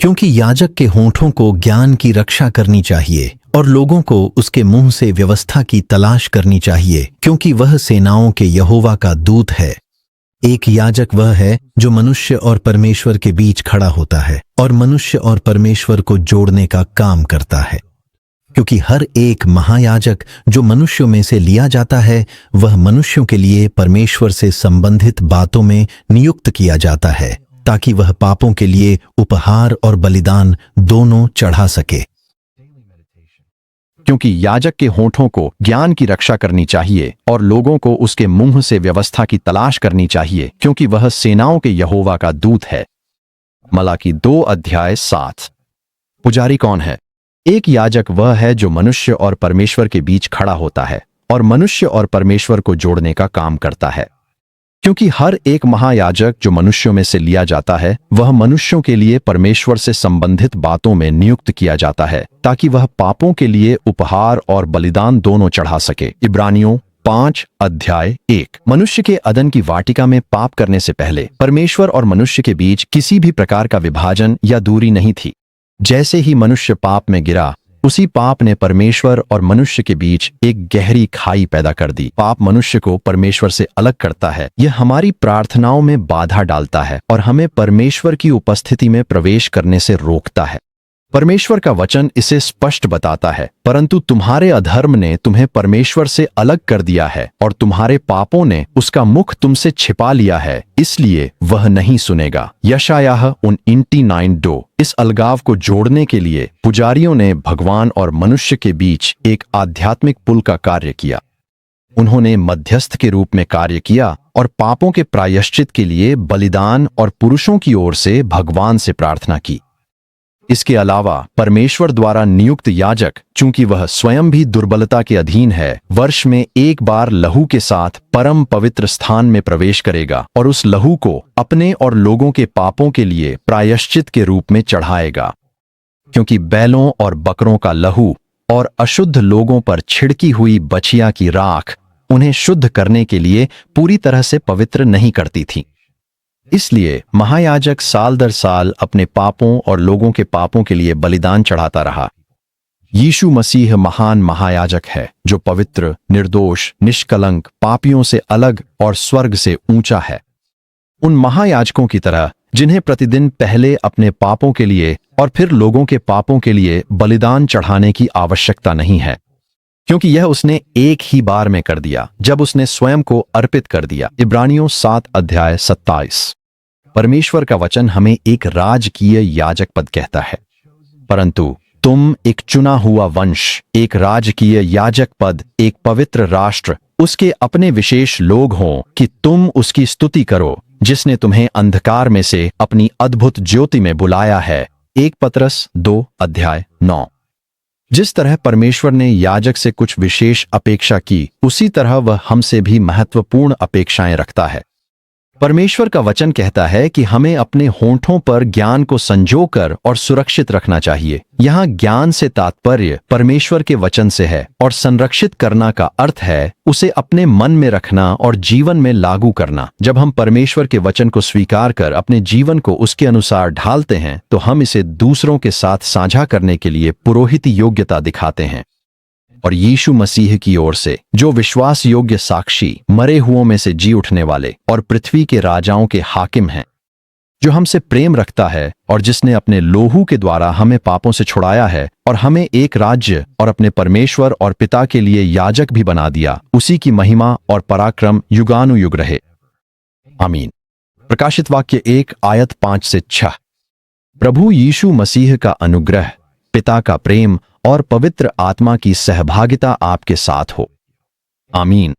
क्योंकि याजक के होठों को ज्ञान की रक्षा करनी चाहिए और लोगों को उसके मुंह से व्यवस्था की तलाश करनी चाहिए, क्योंकि वह सेनाओं के यहोवा का दूत है। एक याजक वह है जो मनुष्य और परमेश्वर के बीच खड़ा होता है और मनुष्य और परमेश्वर को जोड़ने का काम करता है, क्योंकि हर एक महायाजक जो मनुष्यों में से लिया जाता है वह मनुष्यों के लिए परमेश्वर से संबंधित बातों में नियुक्त किया जाता है, ताकि वह पापों के लिए उपहार और बलिदान दोनों चढ़ा सके। क्योंकि याजक के होठों को ज्ञान की रक्षा करनी चाहिए और लोगों को उसके मुंह से व्यवस्था की तलाश करनी चाहिए, क्योंकि वह सेनाओं के यहोवा का दूत है। मलाकी 2:7। पुजारी कौन है? एक याजक वह है जो मनुष्य और परमेश्वर के बीच खड़ा होता है और मनुष्य और परमेश्वर को जोड़ने का काम करता है। क्योंकि हर एक महायाजक जो मनुष्यों में से लिया जाता है वह मनुष्यों के लिए परमेश्वर से संबंधित बातों में नियुक्त किया जाता है, ताकि वह पापों के लिए उपहार और बलिदान दोनों चढ़ा सके। इब्रानियों 5:1। मनुष्य के अदन की वाटिका में पाप करने से पहले परमेश्वर और मनुष्य के बीच किसी भी प्रकार का विभाजन या दूरी नहीं थी। जैसे ही मनुष्य पाप में गिरा, उसी पाप ने परमेश्वर और मनुष्य के बीच एक गहरी खाई पैदा कर दी। पाप मनुष्य को परमेश्वर से अलग करता है, यह हमारी प्रार्थनाओं में बाधा डालता है और हमें परमेश्वर की उपस्थिति में प्रवेश करने से रोकता है। परमेश्वर का वचन इसे स्पष्ट बताता है, परंतु तुम्हारे अधर्म ने तुम्हें परमेश्वर से अलग कर दिया है और तुम्हारे पापों ने उसका मुख तुमसे छिपा लिया है, इसलिए वह नहीं सुनेगा। यशायाह 29:2। इस अलगाव को जोड़ने के लिए पुजारियों ने भगवान और मनुष्य के बीच एक आध्यात्मिक पुल का कार्य किया। उन्होंने मध्यस्थ के रूप में कार्य किया और पापों के प्रायश्चित के लिए बलिदान और पुरुषों की ओर से भगवान से प्रार्थना की। इसके अलावा परमेश्वर द्वारा नियुक्त याजक, चूंकि वह स्वयं भी दुर्बलता के अधीन है, वर्ष में एक बार लहू के साथ परम पवित्र स्थान में प्रवेश करेगा और उस लहू को अपने और लोगों के पापों के लिए प्रायश्चित के रूप में चढ़ाएगा। क्योंकि बैलों और बकरों का लहू और अशुद्ध लोगों पर छिड़की हुई बछिया की राख उन्हें शुद्ध करने के लिए पूरी तरह से पवित्र नहीं करती थी। इसलिए महायाजक साल दर साल अपने पापों और लोगों के पापों के लिए बलिदान चढ़ाता रहा। यीशु मसीह महान महायाजक है जो पवित्र, निर्दोष, निष्कलंक, पापियों से अलग और स्वर्ग से ऊंचा है। उन महायाजकों की तरह जिन्हें प्रतिदिन पहले अपने पापों के लिए और फिर लोगों के पापों के लिए बलिदान चढ़ाने की आवश्यकता नहीं है, क्योंकि यह उसने एक ही बार में कर दिया जब उसने स्वयं को अर्पित कर दिया। इब्रानियों 7:27। परमेश्वर का वचन हमें एक राजकीय याजक पद कहता है, परंतु तुम एक चुना हुआ वंश, एक राजकीय याजक पद, एक पवित्र राष्ट्र, उसके अपने विशेष लोग हों कि तुम उसकी स्तुति करो, जिसने तुम्हें अंधकार में से अपनी अद्भुत ज्योति में बुलाया है। 1 पतरस 2:9। जिस तरह परमेश्वर ने याजक से कुछ विशेष अपेक्षा की, उसी तरह वह हमसे भी महत्वपूर्ण अपेक्षाएं रखता है। परमेश्वर का वचन कहता है कि हमें अपने होठों पर ज्ञान को संजोकर और सुरक्षित रखना चाहिए। यहाँ ज्ञान से तात्पर्य परमेश्वर के वचन से है और संरक्षित करना का अर्थ है उसे अपने मन में रखना और जीवन में लागू करना। जब हम परमेश्वर के वचन को स्वीकार कर अपने जीवन को उसके अनुसार ढालते हैं तो हम इसे दूसरों के साथ साझा करने के लिए पुरोहित योग्यता दिखाते हैं। और यीशु मसीह की ओर से जो विश्वास योग्य साक्षी, मरे हुओं में से जी उठने वाले और पृथ्वी के राजाओं के हाकिम हैं, जो हमसे प्रेम रखता है और जिसने अपने लोहू के द्वारा हमें पापों से छुड़ाया है और हमें एक राज्य और अपने परमेश्वर और पिता के लिए याजक भी बना दिया, उसी की महिमा और पराक्रम युगानुयुग रहे। आमीन। प्रकाशित वाक्य 1:5-6। प्रभु यीशु मसीह का अनुग्रह, पिता का प्रेम और पवित्र आत्मा की सहभागिता आपके साथ हो। आमीन।